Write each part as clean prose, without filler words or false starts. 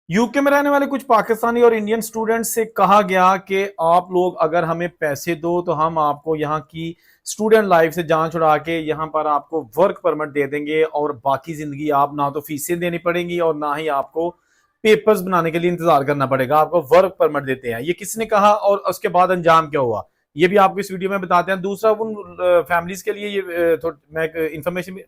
UK में रहने वाले कुछ पाकिस्तानी और इंडियन स्टूडेंट्स से कहा गया कि आप लोग अगर हमें पैसे दो तो हम आपको यहाँ की स्टूडेंट लाइफ से जान छुड़ा के यहाँ पर आपको वर्क परमिट दे देंगे और बाकी जिंदगी आप ना तो फीसें देनी पड़ेंगी और ना ही आपको पेपर्स बनाने के लिए इंतजार करना पड़ेगा, आपको वर्क परमिट देते हैं। ये किसने कहा और उसके बाद अंजाम क्या हुआ, ये भी आपको इस वीडियो में बताते हैं। दूसरा, उन फैमिलीज के लिए ये मैं एक इंफॉर्मेशन,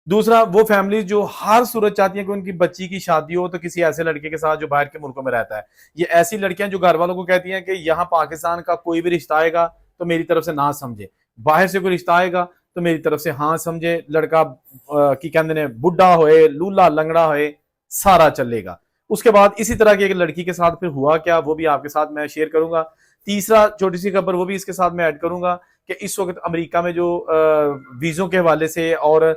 दूसरा वो फैमिली जो हर सूरत चाहती है कि उनकी बच्ची की शादी हो तो किसी ऐसे लड़के के साथ जो बाहर के मुल्कों में रहता है। ये ऐसी लड़कियां जो घर वालों को कहती हैं कि यहाँ पाकिस्तान का कोई भी रिश्ता आएगा तो मेरी तरफ से ना समझे, बाहर से कोई रिश्ता आएगा तो मेरी तरफ से हाँ समझे, लड़का की कहते ने बुढ़ा होए लूला लंगड़ा होए सारा चलेगा। उसके बाद इसी तरह की एक लड़की के साथ फिर हुआ क्या, वो भी आपके साथ मैं शेयर करूंगा। तीसरा छोटी सी खबर वो भी इसके साथ मैं ऐड करूंगा कि इस वक्त अमेरिका में जो वीजों के हवाले से और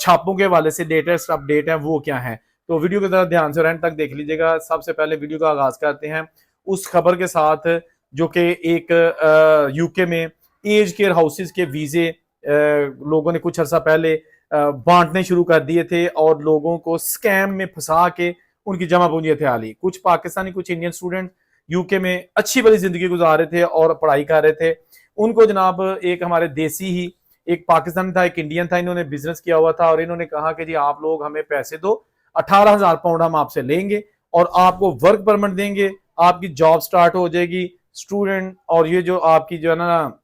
छापों के हवाले से लेटेस्ट अपडेट है वो क्या है। तो वीडियो को जरा ध्यान से एंड तक देख लीजिएगा। सबसे पहले वीडियो का आगाज करते हैं उस खबर के साथ जो कि एक यूके में एज केयर हाउसेज के वीजे लोगों ने कुछ अर्सा पहले बांटने शुरू कर दिए थे और लोगों को स्कैम में फंसा के उनकी जमा पूंजी हथिया ली। कुछ पाकिस्तानी कुछ इंडियन स्टूडेंट यूके में अच्छी भली जिंदगी गुजार रहे थे और पढ़ाई कर रहे थे। उनको जनाब एक हमारे देसी ही एक पाकिस्तानी था एक इंडियन था, इन्होंने बिजनेस किया हुआ था और इन्होंने कहा कि जी आप लोग हमें पैसे दो, 18,000 पाउंड हम आपसे लेंगे और आपको वर्क परमिट देंगे, आपकी जॉब स्टार्ट हो जाएगी स्टूडेंट, और ये जो आपकी जो है ना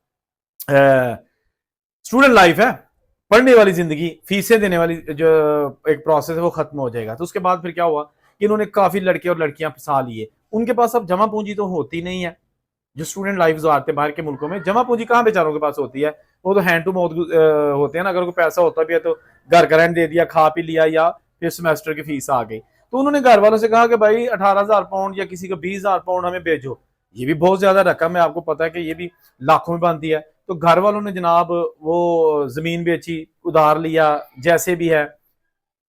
स्टूडेंट लाइफ है, पढ़ने वाली जिंदगी, फीसें देने वाली जो एक प्रोसेस है वो खत्म हो जाएगा। तो उसके बाद फिर क्या हुआ कि इन्होंने काफी लड़के और लड़कियां फंसा लिए। उनके पास अब जमा पूंजी तो होती नहीं है, जो स्टूडेंट लाइफ गुजारते हैं बाहर के मुल्कों में, जमा पूंजी कहाँ बेचारों के पास होती है, वो तो हैंड टू माउथ होते हैं ना। अगर कोई पैसा होता भी है तो घर का रेंट दे दिया, खा पी लिया, या फिर सेमेस्टर की फीस आ गई। तो उन्होंने घर वालों से कहा कि भाई 18,000 पाउंड या किसी को 20,000 पाउंड हमें भेजो। ये भी बहुत ज्यादा रकम है, आपको पता है कि ये भी लाखों में बनती है। तो घर वालों ने जनाब वो जमीन बेची, उधार लिया, जैसे भी है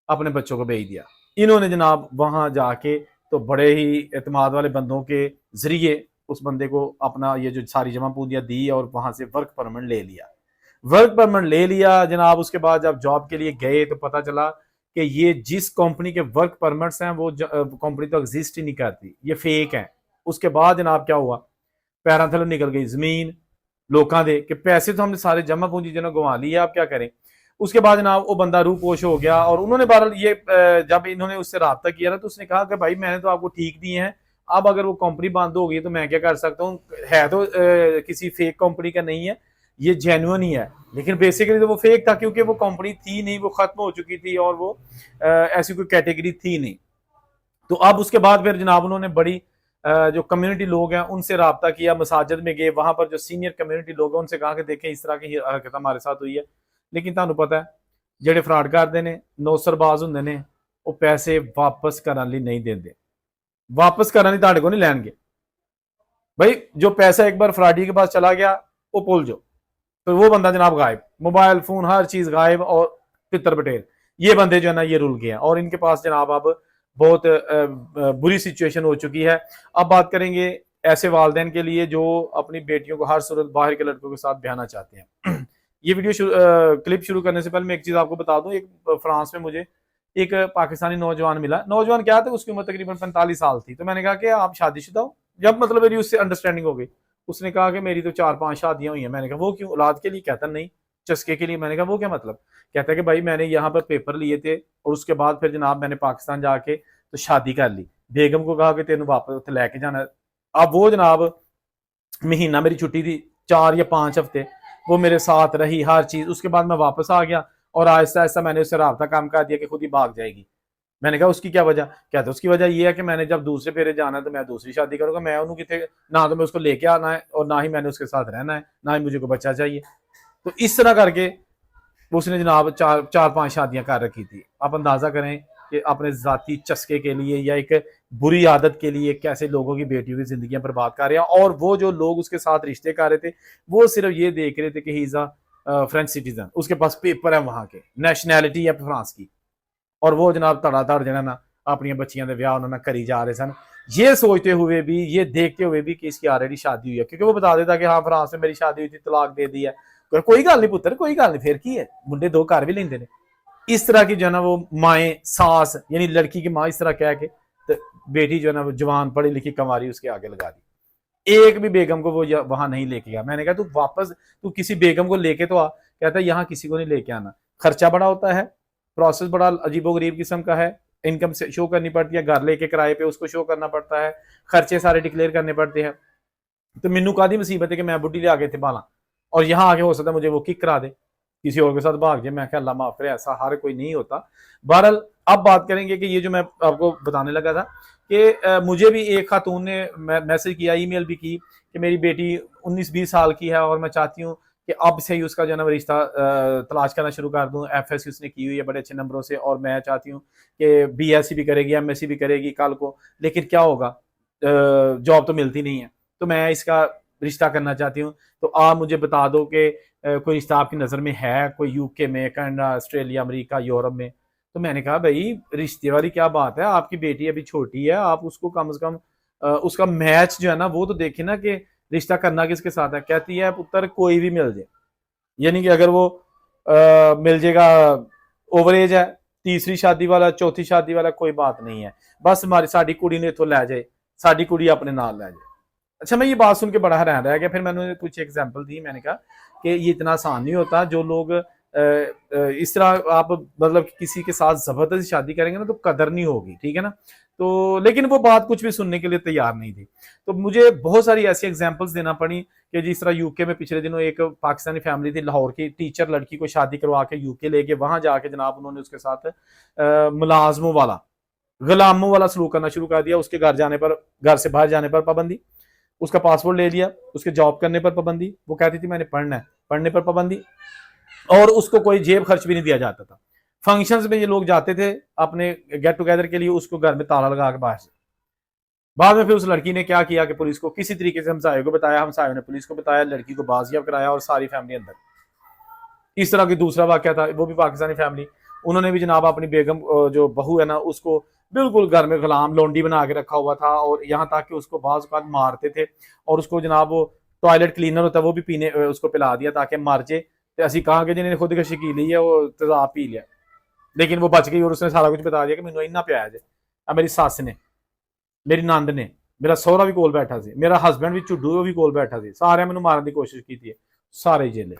अपने बच्चों को भेज दिया। इन्होंने जनाब वहां जाके तो बड़े ही एतमाद वाले बंदों के जरिए उस बंदे को अपना ये जो सारी जमा पूंजियां दी और वहां से वर्क परमिट ले लिया। वर्क परमिट ले लिया जनाब। उसके बाद जब जॉब के लिए गए तो पता चला कि ये जिस कंपनी के वर्क परमिट्स हैं वो कंपनी तो एग्जिस्ट ही नहीं करती, ये फेक है। उसके बाद जनाब क्या हुआ, पैरों थल्लों निकल गई जमीन लोगों दे कि पैसे तो हमने सारे जमा पूंजी जो गंवा ली है, आप क्या करें। उसके बाद जनाब वो बंदा रूपोश हो गया और उन्होंने बहरहाल ये जब इन्होंने उससे रब्ता किया ना तो उसने कहा कि भाई मैंने तो आपको ठीक दिए हैं, अब अगर वो कंपनी बंद हो गई तो मैं क्या कर सकता हूँ, है तो किसी फेक कंपनी का नहीं है, ये जेन्युइन ही है। लेकिन बेसिकली तो वो फेक था क्योंकि वो कंपनी थी नहीं, वो खत्म हो चुकी थी और वो ऐसी कोई कैटेगरी थी नहीं। तो अब उसके बाद फिर जनाब उन्होंने बड़ी जो कम्युनिटी लोग हैं उनसे रब्ता किया, मसाजिद में गए, वहां पर जो सीनियर कम्युनिटी लोग हैं उनसे कहा कि देखें इस तरह की हरकत हमारे साथ हुई है। लेकिन तुहानू पता है ਜਿਹੜੇ फ्रॉड करते हैं नौसरबाज होंगे ने वो पैसे वापस करने लिए नहीं देंगे, वापस करने तुहाडे को नहीं लैणगे। भाई जो पैसा एक बार फ्रॉडी के पास चला गया वो भूल जाओ। तो वो बंदा जनाब गायब, मोबाइल फोन हर चीज गायब और तितर बटेर। ये बंदे जो है ना ये रुल गए हैं और इनके पास जनाब अब बहुत बुरी सिचुएशन हो चुकी है। अब बात करेंगे ऐसे वालदेन के लिए जो अपनी बेटियों को हर सूरत बाहर के लड़कों के साथ ब्याहना चाहते हैं। ये वीडियो क्लिप शुरू करने से पहले मैं एक चीज आपको बता दूं, एक फ्रांस में मुझे एक पाकिस्तानी नौजवान मिला। नौजवान क्या था, उसकी उम्र तकरीबन 45 साल थी। तो मैंने कहा कि आप शादीशुदा हो, जब मतलब मेरी उससे अंडरस्टैंडिंग हो गई। उसने कहा कि मेरी तो 4-5 शादियां हुई हैं। मैंने कहा वो क्यों, औलाद के लिए? कहता नहीं, चस्के के लिए। मैंने कहा वो क्या मतलब? कहता है कि भाई मैंने यहाँ पर पेपर लिए थे और उसके बाद फिर जनाब मैंने पाकिस्तान जाके तो शादी कर ली, बेगम को कहा कि तेन वापस लैके जाना। अब वो जनाब महीना मेरी छुट्टी थी, 4 या 5 हफ्ते वो मेरे साथ रही हर चीज। उसके बाद मैं वापस आ गया और आहिस्ता आहिस्ता मैंने उससे रब्ता काम कर दिया कि खुद ही भाग जाएगी। मैंने कहा उसकी क्या वजह? कहते उसकी वजह ये है कि मैंने जब दूसरे फेरे जाना है तो मैं दूसरी शादी करूंगा, मैं उन्होंने कितने ना तो मैं उसको लेके आना है और ना ही मैंने उसके साथ रहना है, ना ही मुझे कोई बच्चा चाहिए। तो इस तरह करके उसने जनाब 4-5 शादियां कर रखी थी। आप अंदाजा करें कि अपने जाती चस्के के लिए या एक बुरी आदत के लिए कैसे लोगों की बेटियों की जिंदगी बर्बाद कर रहे हैं। और वो जो लोग उसके साथ रिश्ते कर रहे थे वो सिर्फ ये देख रहे थे कि he is a French citizen, उसके पास पेपर है वहां के, नेशनैलिटी है फ्रांस की, और वो जनाब धड़ाधड़ जो ना अपनी बच्चियां के ब्याह उन्होंने करी जा रहे सन, ये सोचते हुए भी, ये देखते हुए भी कि इसकी ऑलरेडी शादी हुई है। क्योंकि वो बता देता कि हाँ फ्रांस में मेरी शादी हुई थी, तलाक दे दी है। कोई गल नहीं पुत्र, कोई गल नहीं, फिर की है, मुंडे 2 घर भी लेंदे ने। इस तरह की जो है ना वो माएँ सास यानी लड़की की माँ इस तरह कह के तो बेटी जो है ना वो जवान पढ़ी लिखी कंवारी उसके आगे लगा दी। एक भी बेगम को वो वहां नहीं लेके गया। मैंने कहा तू वापस तू किसी बेगम को लेके तो आ। कहता है यहाँ किसी को नहीं लेके आना, खर्चा बड़ा होता है, प्रोसेस बड़ा अजीबोगरीब किस्म का है, इनकम से शो करनी पड़ती है, घर लेके किराए पे उसको शो करना पड़ता है, खर्चे सारे डिक्लेयर करने पड़ते हैं। तो मैनू कादी मुसीबत है कि मैं बुढ़ी ले आगे थे बाला और यहाँ आगे हो सकता है मुझे वो किक करा दे, किसी और के साथ भाग जाए। मैं क्या अल्लाह माफ करे, ऐसा हर कोई नहीं होता। बहरहाल अब बात करेंगे कि ये जो मैं आपको बताने लगा था कि मुझे भी एक खातून ने मैसेज किया, ईमेल भी की कि मेरी बेटी 19-20 साल की है और मैं चाहती हूँ कि अब से ही उसका जो है रिश्ता तलाश करना शुरू कर दूं। एफएससी उसने की हुई है बड़े अच्छे नंबरों से और मैं चाहती हूँ कि बीएससी भी करेगी, एमएससी भी करेगी कल को, लेकिन क्या होगा, जॉब तो मिलती नहीं है, तो मैं इसका रिश्ता करना चाहती हूँ। तो आप मुझे बता दो कि कोई रिश्ता आपकी नज़र में है, कोई यूके में, कनाडा, ऑस्ट्रेलिया, अमेरिका, यूरोप में। तो मैंने कहा भाई रिश्ते वाली क्या बात है, आपकी बेटी अभी छोटी है, आप उसको कम से कम उसका मैच जो है ना वो तो देखे ना कि रिश्ता करना किसके साथ है। कहती है पुत्र कोई भी मिल जाए, यानी कि अगर वो मिल जाएगा, ओवर एज है, तीसरी शादी वाला, चौथी शादी वाला, कोई बात नहीं है, बस हमारी साड़ी कुड़ी ने तो लै जाए, साड़ी कुड़ी अपने नाल लै जाए। अच्छा, मैं ये बात सुन के बड़ा हैरान रह गया। फिर मैंने कुछ एग्जांपल दी, मैंने कहा कि ये इतना आसान नहीं होता। जो लोग इस तरह आप मतलब किसी के साथ जबरदस्ती शादी करेंगे ना तो कदर नहीं होगी, ठीक है ना। तो लेकिन वो बात कुछ भी सुनने के लिए तैयार नहीं थी। तो मुझे बहुत सारी ऐसी एग्जांपल्स देना पड़ी कि जिस तरह यूके में पिछले दिनों एक पाकिस्तानी फैमिली थी, लाहौर की टीचर लड़की को शादी करवा के यूके लेके वहां जाके जनाब उन्होंने उसके साथ मुलाजमों वाला, गुलामों वाला सलूक करना शुरू कर दिया। उसके घर जाने पर, घर से बाहर जाने पर पाबंदी, उसका पासपोर्ट ले लिया, उसके जॉब करने पर पाबंदी, वो कहती थी मैंने पढ़ना है, पढ़ने पर पाबंदी, और उसको कोई जेब खर्च भी नहीं दिया जाता था। फंक्शंस में ये लोग जाते थे अपने गेट टुगेदर के लिए, उसको घर में ताला लगा के बाहर से। बाद में फिर उस लड़की ने क्या किया कि पुलिस को किसी तरीके से हमसायों को बताया, हमसायों ने पुलिस को बताया, लड़की को बाजियाब कराया और सारी फैमिली अंदर। इस तरह की दूसरा वाक्य था, वो भी पाकिस्तानी फैमिली, उन्होंने भी जनाब अपनी बेगम जो बहू है ना उसको बिल्कुल घर में गुलाम लोंडी बना के रखा हुआ था, और यहाँ तक कि उसको बाज़ औक़ात मारते थे और उसको जनाब वो टॉयलेट क्लीनर होता है वो भी पीने उसको पिला दिया ताकि मर जाए। तो असी कहा कि जिन्हें खुद कशी की ली है वो तेजाब पी लिया, लेकिन वो बच गई और उसने सारा कुछ बता दिया कि मैंने इन्ना पियाया जे। अब मेरी सस ने, मेरी नंद ने, मेरा सोहरा भी कोल बैठा सी, मेरा हसबैंड भी झुड्डू भी कोल बैठा सी, सारे मैंने मारने की कोशिश की थी, सारे जेले।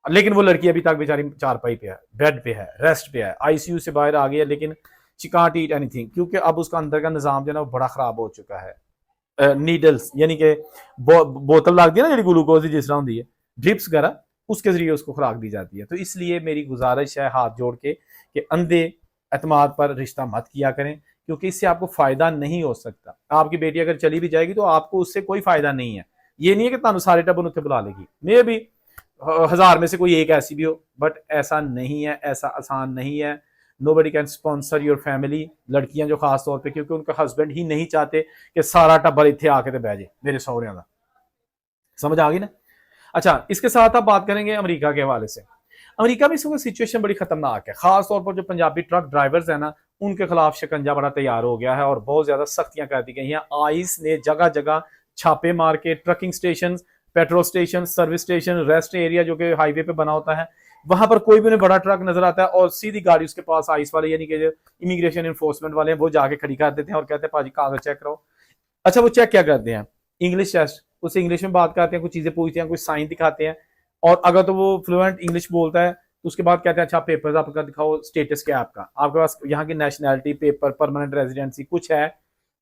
लेकिन वो लड़की अभी तक बेचारी चारपाई पे है, बेड पे है, रेस्ट पे है, आईसीयू से बाहर आ गई है, लेकिन शी कांट ईट एनीथिंग क्योंकि अब उसका अंदर का निजाम जो है ना वो बड़ा खराब हो चुका है। नीडल्स यानी कि बोतल लगती है ना जी ग्लूकोज की जिस तरह होती है, ड्रिप्स वगैरह, उसके जरिए उसको खुराक दी जाती है। तो इसलिए मेरी गुजारिश है हाथ जोड़ के कि अंधे एतमाद पर रिश्ता मत किया करें, क्योंकि इससे आपको फायदा नहीं हो सकता। आपकी बेटी अगर चली भी जाएगी तो आपको उससे कोई फायदा नहीं है। ये नहीं है कि तुम सारे टब्बन उत्थे बुला लेगी, मे भी 1000 में से कोई एक ऐसी भी हो, बट ऐसा नहीं है, ऐसा आसान नहीं है। Nobody can sponsor your family, लड़कियां जो खास तौर पे, क्योंकि उनका हस्बैंड ही नहीं चाहते कि सारा टब्बर इतने आके तो बह जाए मेरे सौहरियां का। समझ आ गई ना। अच्छा, इसके साथ आप बात करेंगे अमेरिका के हवाले से। अमेरिका में इस वक्त सिचुएशन बड़ी खतरनाक है, खास तौर पर जो पंजाबी ट्रक ड्राइवर्स है ना उनके खिलाफ शिकंजा बड़ा तैयार हो गया है और बहुत ज्यादा सख्तियां कर दी गई हैं। आइस ने जगह जगह छापे मार के trucking station, petrol station, service station, rest area जो कि हाईवे पे बना होता है, वहां पर कोई भी उन्हें बड़ा ट्रक नजर आता है और सीधी गाड़ी उसके पास आइस वाले यानी कि जो इमिग्रेशन इन्फोर्समेंट वाले हैं वो जाके खड़ी कर देते हैं और कहते हैं पाजी कागज चेक करो। अच्छा, वो चेक क्या करते हैं, इंग्लिश टेस्ट, उससे इंग्लिश में बात करते हैं, कुछ चीजें पूछते हैं, कुछ साइन दिखाते हैं, और अगर तो वो फ्लुएंट इंग्लिश बोलता है तो उसके बाद कहते हैं अच्छा पेपर्स आपका दिखाओ, स्टेटस क्या है आपका, आपके पास यहाँ की नेशनैलिटी, पेपर, परमानेंट रेजिडेंसी कुछ है।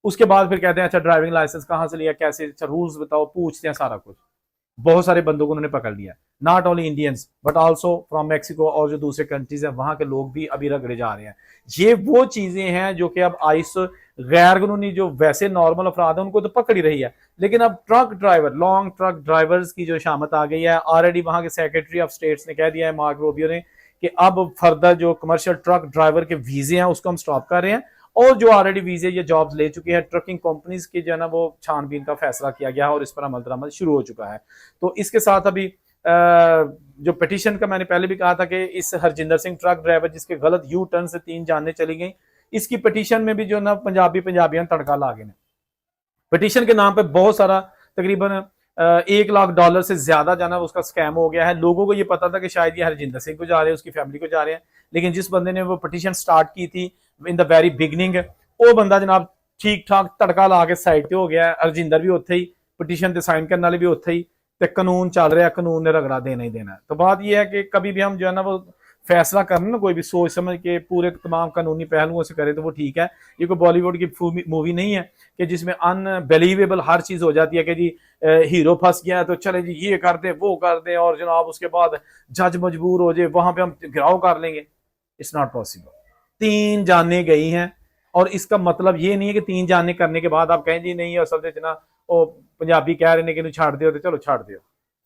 उसके बाद फिर कहते हैं अच्छा ड्राइविंग लाइसेंस कहाँ से लिया, कैसे, अच्छा रूल्स बताओ, पूछते हैं सारा कुछ। बहुत सारे बंदों को उन्होंने पकड़ लिया, not only Indians but also from Mexico और जो दूसरे कंट्रीज हैं वहां के लोग भी अभी रगड़े जा रहे हैं। ये वो चीजें हैं जो कि अब आइस गैर कानूनी जो वैसे नॉर्मल अफराद है उनको तो पकड़ ही रही है, लेकिन अब truck driver, long truck drivers की जो शामत आ गई है। ऑलरेडी वहां के सेक्रेटरी ऑफ स्टेट्स ने कह दिया है, मार्क रोबियो ने, कि अब फर्दर जो कमर्शियल ट्रक ड्राइवर के वीजे हैं उसको हम स्टॉप कर रहे हैं, और जो ऑलरेडी वीजे ये जॉब्स ले चुके हैं ट्रकिंग कंपनीज की जो है ना वो छानबीन का फैसला किया गया है और इस पर अमल दरामद शुरू हो चुका है। तो इसके साथ अभी जो पिटीशन का मैंने पहले भी कहा था कि इस हरजिंदर सिंह ट्रक ड्राइवर जिसके गलत यू टर्न से 3 जानें चली गई, इसकी पिटीशन में भी जो ना पंजाबियां तड़का ला गए। पिटीशन के नाम पे बहुत सारा तकरीबन $1 लाख से ज्यादा जाना उसका स्कैम हो गया है। लोगों को ये पता था कि शायद ये हरजिंदर सिंह को जा रहे हैं, उसकी फैमिली को जा रहे हैं, लेकिन जिस बंदे ने वो पिटीशन स्टार्ट की थी इन द वेरी बिगनिंग, वो बंदा जनाब ठीक ठाक तड़का ला के साइड ते हो गया, रजिंदर भी उत्थे ही, पटीशन ते साइन करने वाले भी उत्थे ही, ते कानून चल रहा है, कानून ने रगड़ा देना ही देना है। तो बात यह है कि कभी भी हम जो है ना वो फैसला करना ना, कोई भी सोच समझ के पूरे तमाम कानूनी पहलुओं से करे तो वो ठीक है। ये कोई बॉलीवुड की मूवी नहीं है कि जिसमें अनबिलीवेबल हर चीज हो जाती है कि जी हीरो फंस गया तो चले जी ये कर दे वो कर दे और जनाब उसके बाद जज मजबूर हो जाए, वहां पे हम घिराव कर लेंगे। It's not possible. 3 जाने गई हैं और इसका मतलब ये नहीं है कि 3 जाने करने के बाद आप कहें जी नहीं असल ना वो पंजाबी कह रहे हैं कि छाड़ दियो तो चलो छाड़ दियो,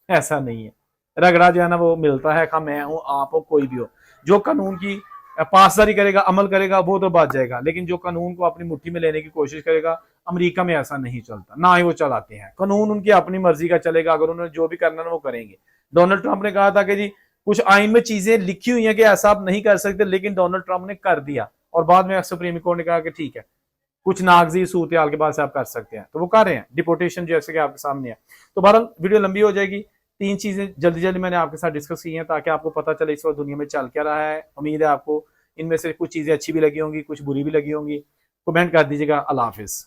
ऐसा नहीं है। रगड़ा जो है ना वो मिलता है, खा मैं हूं आप हो कोई भी हो, जो कानून की पासदारी करेगा अमल करेगा वो तो बच जाएगा, लेकिन जो कानून को अपनी मुट्ठी में लेने की कोशिश करेगा, अमेरिका में ऐसा नहीं चलता, ना ही वो चलाते हैं कानून, उनकी अपनी मर्जी का चलेगा, अगर उन्होंने जो भी करना है वो करेंगे। डोनाल्ड ट्रंप ने कहा था कि जी कुछ आइन में चीजें लिखी हुई हैं कि ऐसा आप नहीं कर सकते, लेकिन डोनाल्ड ट्रंप ने कर दिया और बाद में सुप्रीम कोर्ट ने कहा कि ठीक है कुछ नागजी सूरत के बाद से आप कर सकते हैं, तो वो कर रहे हैं डिपोटेशन जैसे कि आपके सामने है। तो बहरहाल वीडियो लंबी हो जाएगी, 3 चीजें जल्दी जल्दी मैंने आपके साथ डिस्कस की हैं ताकि आपको पता चले इस वक्त दुनिया में चल क्या रहा है। उम्मीद है आपको इनमें से कुछ चीजें अच्छी भी लगी होंगी, कुछ बुरी भी लगी होंगी। कमेंट कर दीजिएगा। अल्लाह हाफिज।